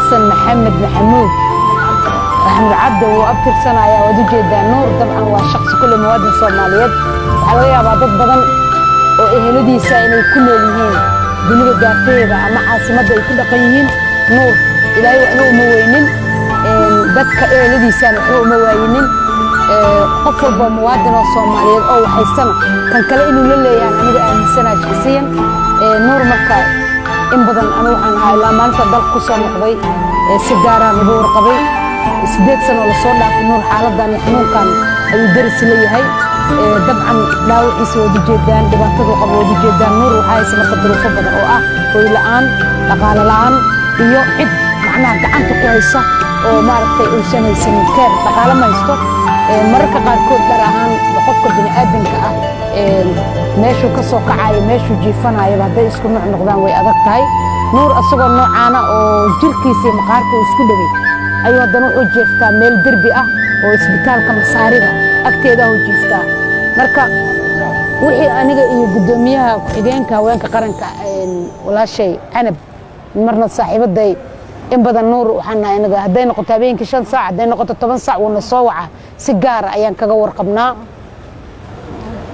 حسن محمد محمود أحمد عبد وأبتر سنة يا ودي نور طبعا وشخص كل مواد الصوماليات حلوية بعض بدن وإهلدي سائل كل الهين دنيا دافئة مع عاصمة كل قيين نور إلهي وأنو موينين dadka إهلدي سائل موينين قفل بمواد الصوماليات أو حسنا كان كلا إنه لله يعني أنا إنسان شخصيا نور مكة إن بدن أنا وحنا لا ما نقدر قصة مقضي سجارة نبور قضي سديت سنة ولا صور في النور حالة داني حنون كان يدرس لي هاي طبعا لا وحيس ودي جدا دبعته قبل ودي جدا نور وحاي سنة قدر فضل أو وإلى الآن لقال الآن يوحد معناه قعنت كويسة وما رتي إنسان سنة كير لقال ما يستوى مركز قاركود درهان بقفك بني آدم ماشو كسوق عاي ماشو جيفنا يبقى ده يسكن نوع نقدان ويأذكتاي نور أصغر نوع أنا وجركيسي مقارك وسكدري أيوة ده نوع جيفتا ميل دربي وإسبيتال كمساريغا أكتيدا هو جيفتا مركا وحي أنا قدوميها كحيجينكا وينكا قرنكا ولا شيء عنب مرنا صاحبة داي إن بدأ النور وحنا أنا هدينا قطابين كشان ساعة هدينا قطة 8 ساعة ونصوعة سيجارة أيام كجور قبنا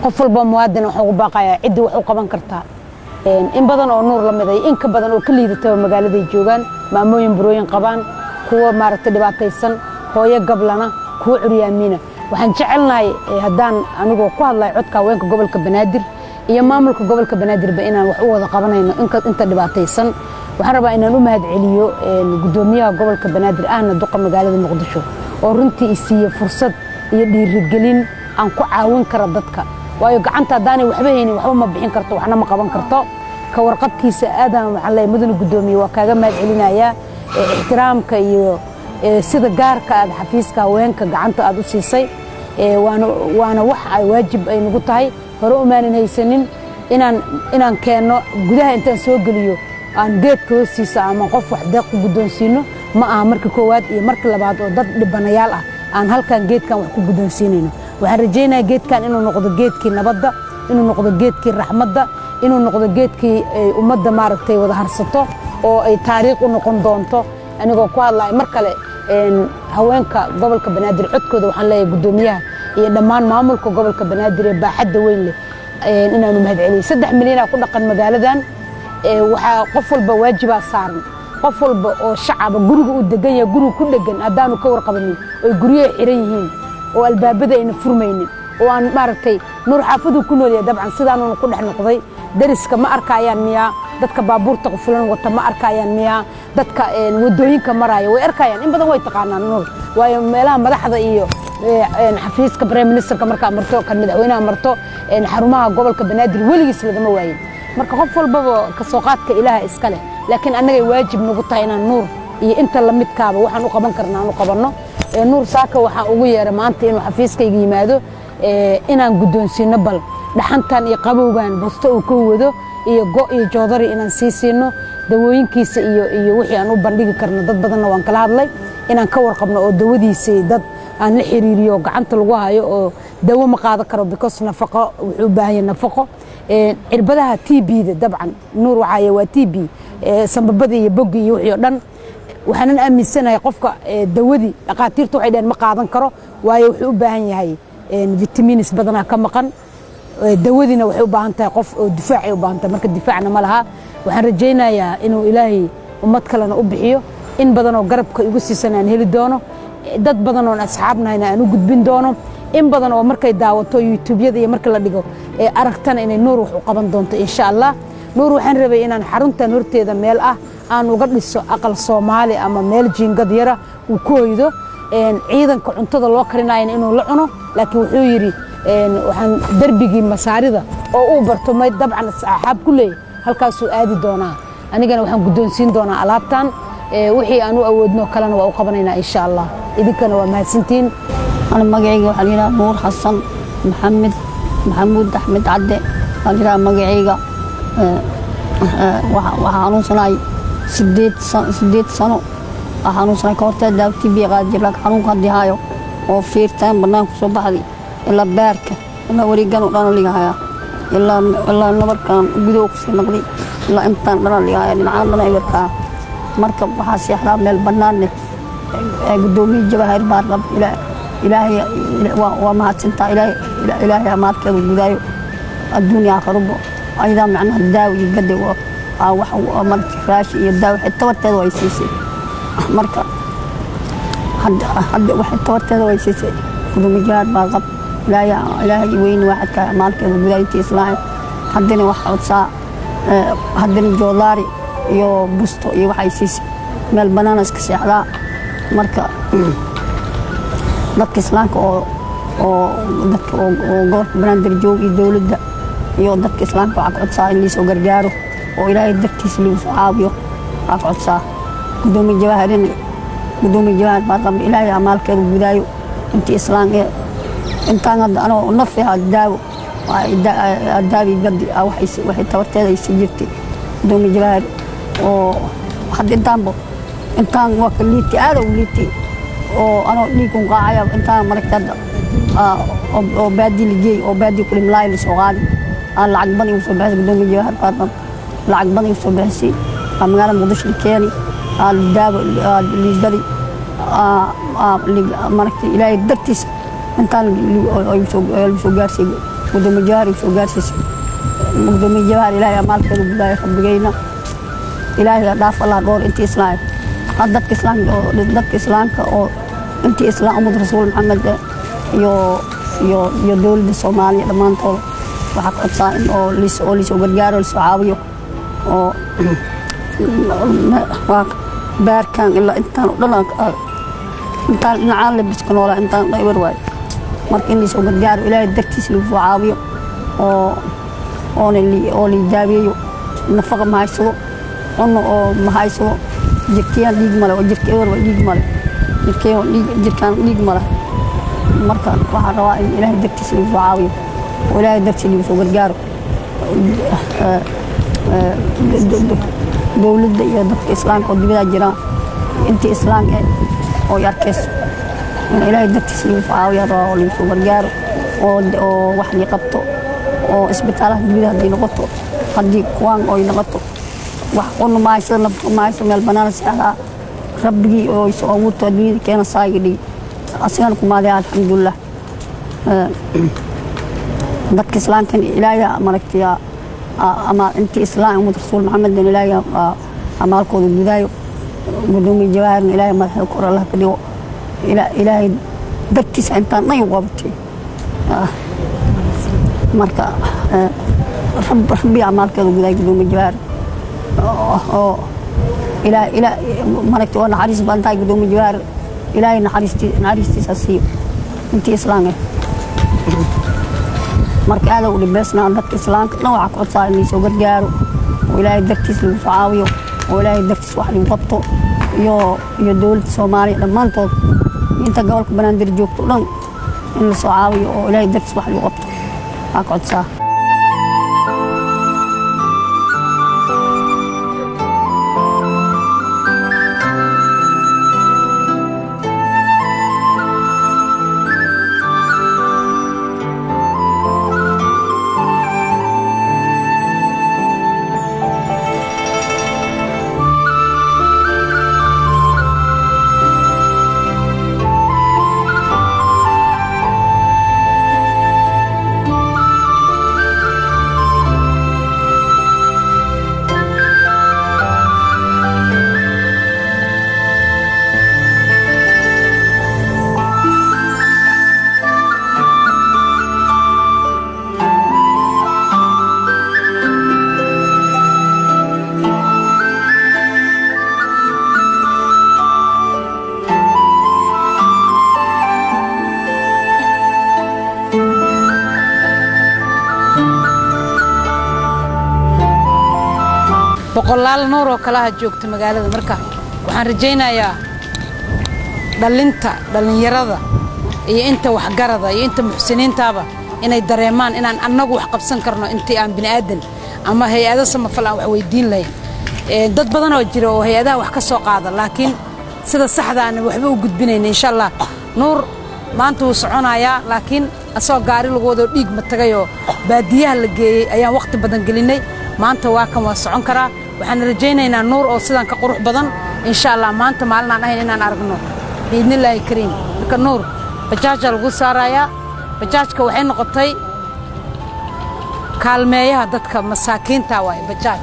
قفل بموادنا وحقوق باقي عدي وحقوق بنكرتها إن بدن أو نور لما ذي إنك بدن أو كل يدته مقالة ذي جوجان ما موين بروين قبان هو مارت اللي بعتيسن هو يقبلنا هو عريانينا وحنجعلنا هدان أنا قوة الله يعدك وينك قبل كبنادر يا ماملك قبل كبنادر بقينا وحقوق قبنا إنك اللي بعتيسن وحربا إن نمهد عليو القدومية قبل كبنادر أنا دق مقالة المقدشو ورنتي إسي فرصة يدي الرجالين أنكو عاون كردتك waayo gacanta daani waxba heeyni waxba ma bixin karto waxna ma qaban karto ka warqadkiisa aadam waxay mudane gudoomiye waa kaaga maad celinaya ixtiraamka iyo sida gaarka aad xafiiska haweenka gacanta aad u siisay waana wax ay waajib ay nagu tahay hore u maanin haysanin inaan keeno gudaha intaan soo galiyo aan geedka hoostiisa ama qof wax deeq ku gudoonsiino ma aha marka koowaad iyo marka labaad oo dad dhibanayaal ah aan halkan geedkan wax ku gudoonsiinayno waxaan rajaynayaa geedkan inuu noqdo geedkii nabadda inuu noqdo geedkii raxmadda inuu noqdo geedkii ummadda maaragtay wada harsato oo ay taariikh u noqon doonto anigoo ku hadlaay mar kale haweenka gobolka banaadir codkooda waxaan leeyahay gudoomiyaha iyo dhammaan maamulka gobolka banaadir ee baaxadda weyn leh inaanu mahad celiyo 3 milyan ku dhaqan magaaladan waxaa qof walba waajibaa saaran qof walba oo shacaba guriga u degan yahay guriga ku degan haddaanu ka warqabanin oo guryaha xiran yihiin oo albaabada ayna furmaynin oo aan maaragtay nuur xaafadu ku nool yahay dabcan sidaanu ku dhex noqday dariska ma arkayaan miya dadka baabuurta qufulan wata ma arkayaan miya dadka wadooyinka maraya way arkayaan in badan way taqaanaan nuur waayo meelaha madaxda iyo xafiiska prime ministerka marka marto kan madaxweynaha marto xarumaha gobolka banaadir weligiis lagama waayin marka qof walbaba ka soo qaadka ilaaha iska leh laakiin anaga waajib nagu tahay inaan nuur iyo inta la midkaaba waxaan u qaban karnaa aan u qabanno nuur saaka waxa ugu yeeray maanta inuu xafiiskayga yimaado inaan gudoonsiino bal dhaxantan iyo qabowgan busto uu ka wado iyo go iyo joodari inaan siino dawooyinkiisa iyo wixii aan u bandhigi karno dad badanna waan kala hadlay inaan ka warqabno oo dawadiisa dad aan la xiriiriyo gacanta lagu hayo oo dawo ma qaado karo because nafaqo wuxuu u baahan yahay nafaqo cirbadaha TB-da dabcan nuur waxa waa TB sanbabada iyo bogga iyo wixii oo dhan waxaan aaminsanahay qofka dawadii dhaqaatiirtu waxay dheen ma qaadan karo waayo wuxuu u baahan yahay vitamins badan ka maqan dawadina waxay u baahan tahay qof oo difaac u baahan tahay marka difaacna ma laha waxaan rajaynayaa inuu ilaahay ummad kalena u bixiyo in badan oo garabka igu siisanaan heli doono dad badan oo asxaabnayna aan u gudbin doono in badan oo markay daawato YouTube-yada iyo marka la dhigo aragtana inay nuur wax u qaban doonto insha Allah nuur waxaan rabay inaan xaruntan horteeda meel ah aan uga dhiso aqal Soomaali ama meel jiingad yara uu ku hoydo ciidanka cuntada loo karinayo inuu la cuno laakiin wuxuu yiri waxaan darbigii masaarida oo uu barto may dabcan asxaab ku leeyahay halkaas uu aadi doonaa anigana waxaan gudoonsiin doonaa alaabtan wixii aanu awoodno kalena waa u qabanaynaa insha Allah idinkana waa mahadsantiin أنا مجيء علينا نور حسن محمود أحمد عدي علينا مجيء وحنون صناعي سديت سنة حنون صناعي كورتا داوتي بيغادر لك حنون قدي هايو وفيرتان برنامج صباحي إلا باركة إلا وريجان ورانا اللي هايا إلا نبر كان بدوك في نقدي إلا إمتان رانا اللي هايا لنعامنا يبركا مركب وحاسي أحلام من البنان قدومي جواهر بارب إلهي وما تنتا إلهي أمالك الجدايو الدنيا خربه أيضا معنا الداوي يقدر ومرك راشي الداوي حتى ورتدوا يسيسي مركب حد واحد تورتدوا يسيسي قدومي جواهر بارب إلهي وين واحد كأمالك الجدايو تيسلاي حدني واحد ساعة حدني جولاري يو بستو يو حيسيسي من البنانس كسيحلا marka dadka islaamka oo dadka oo gobolka banaadir joog iyo dawladda iyo dadka islaamka waxa codsaa in la soo gargaaro oo ilaahay dadkiisa lagu soo caawiyo waxa codsaa gudoomiye jawaahir baa ilaahay amaalkeedu gudaayo intii islaamka intaan hadda nafiha daawo daawi gadi waxay tawarteeda ay jirtay gudoomiye jawaahir oo hadda intaan وكليتي هذا وليتي أنا ليكم قاعدة intaan مركزة أو بادي لجي أو بادي كل ملاي لسوغادي أنا العقباني وصبحت قدومي جواهر بارم العقباني وصبحتي أمغانا مقدش الكياني الداب اللي جدري اللي مركزي إلهي الدكتس intaan يسو جارسي قدومي جواهر يسو جارسي قدومي جواهر إلهي أمالك البداية خبقينا إلهي داف الله دور انتي إسلام dadka islaamka oo intii islaam umad rasuul maxamed iyo dawladda Soomaaliya dhamaantood waxa ka codsaa in oo liisoo gargaaro liisoo caawiyo oo baarkan ilaa intaan dhinacaan labiska noolaa intaan dhaybar waay marka in liisoo gargaaro ilaahay dartiisa lagu soo caawiyo oo li daabiyo nafaqa ma haysado cunno oo ma haysado jirkiyaan dhiig male oo jirka ewer waa dhiig male jirkaan dhiig male marka waxaan rabaa in ilaahay dartiisa lagu soo caawiyo oo ilaahay dartiisa lagu soo gargaaro dawladda iyo dadka islaamka oo dibadda jiraan intii islaam oo yarkees in ilaahay dartiisa lagu soo caawiyo oo lagu soo gargaaro oo wax la qabto oo isbitaalaha dibadda haddii noqoto haddii kuwaan oo noqoto وحقنا ما يصير ما يصير من البنان سهلا ربي أو يسوون تدمير كأنا صايدي أصلاً هذا الحمد لله ذاك إسلام كان إلهي أمركتيا أما أنت إسلام ورسول محمد إلهي أمالكم البداية قدومي جواهر إلهي ما تذكر الله كده إلهي ذكيس أنت ما يوقفتي مركا ربي أمالكم البداية قدومي جواهر إلى مركت وأنا حريص بانتاي قدوم الجوار إلهي نحرستي ساسيو أنت إسلامي مرك هذا ولبسنا عندك إسلام نوع قصة اللي سو قرجارو وإلهي دكتس لو صعاويو وإلهي دكتس واحد يغطو يو دولة الصومالي لما أنت قولك بنادر جوكتو لن إن صعاويو وإلهي دكتس واحد يغطو أقعد سا boqolaal noor oo kala joogta magaalada marka waxaan rajaynayaa dhalinyarada iyo inta wax garada iyo inta muxsiniintaaba inay dareemaan inaan annagu wax qabsan karno intii aan bini aadan ama hay'ado samafal aan wax weydiin lahayn dad badan oo jira oo hay'adaha wax ka soo qaada laakiin sida saxda ah waxba u gudbinayna insha Allah nuur maanta uu soconayaa laakiin asoo gaari lagu wado dhiig ma tagayo baadiyaha la geeyay ayaan waqti badan gelinay maanta waa kan waa socon karaa waxaan rajaynaynaa nuur oo sidan ka qurux badan إن شاء الله ما أنت مالنا نحن إننا نرجعنا بإذن الله الكريم كنور بجاج الغصارة يا بجاج كوحين قطعي كالمية هدتك مساكين تواي بجاج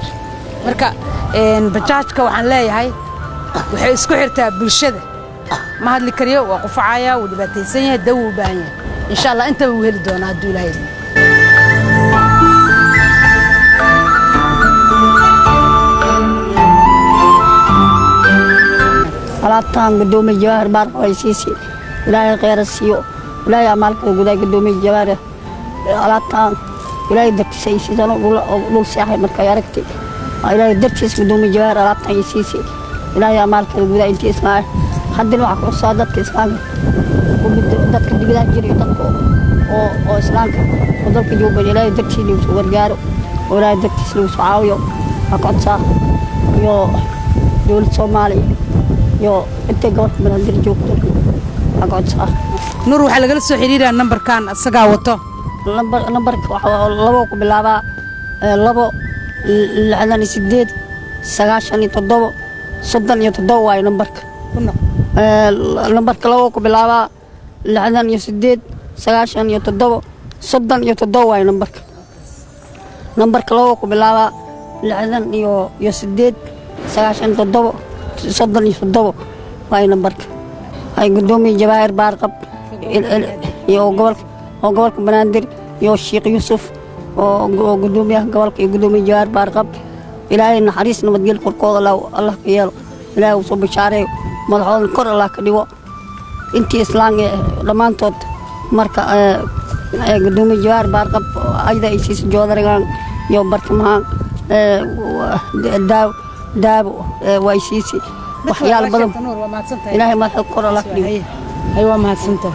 مركا إن بجاج كوحن لا هاي وحيسكو حرتها بالشدة ما هاد الكريو وقفعايا ودباتيسية دو بانيا إن شاء الله أنت وهل دونا هدو لهاي alaabtaan gudoomiye jawaar baar qoysiisi ilaahay khayr siiyo ilaahay amalka guday gudoomiye jawaar alaabtaan ilaahay dadkiisa sidaan dhul saaxay markay aragtay ilaahay dadkiisa gudoomiye jawaar alaabtaan siisi ilaahay amalka guday intii ismaa haddana waxa ku soo dadka islaamka dadka digada jiray dadka oo islaamka dadka jooga ilaahay dadkiisa uu wargaaro ilaahay dadkiisa uu caawiyo aqoonsa iyo dowlad Soomaaliya يو أنت قلت من هذا الجوك أقعد صح نور وحلا جلس حريرة النمبر كان السجاوته نمبر لبوك باللعبة لبو العلاني سديد سجاشان يتضو صدق يتضو أي نمبرك نمبرك لبوك باللعبة العلاني سديد سجاشان يتضو صدق يتضو أي نمبرك لبوك باللعبة العلاني يسديد سجاشان يتضو صدني صدوا هاي نمبرك هاي قدومي جواهر بارقب يو قولك بنادر يو الشيخ يوسف وقدومي قدومي جواهر بارقب إلهي نحريس نمدقل قرقوض الله كيالو إلهي وصوب بشاري مدحوض الكور الله كديو انتي إسلام لمان توت مركا قدومي جواهر بارقب أيضا إيسيس جودرغان يو بركمهان داب ويسيسي وحيال بدم إلهي ما تذكر لك أيوة ما سنته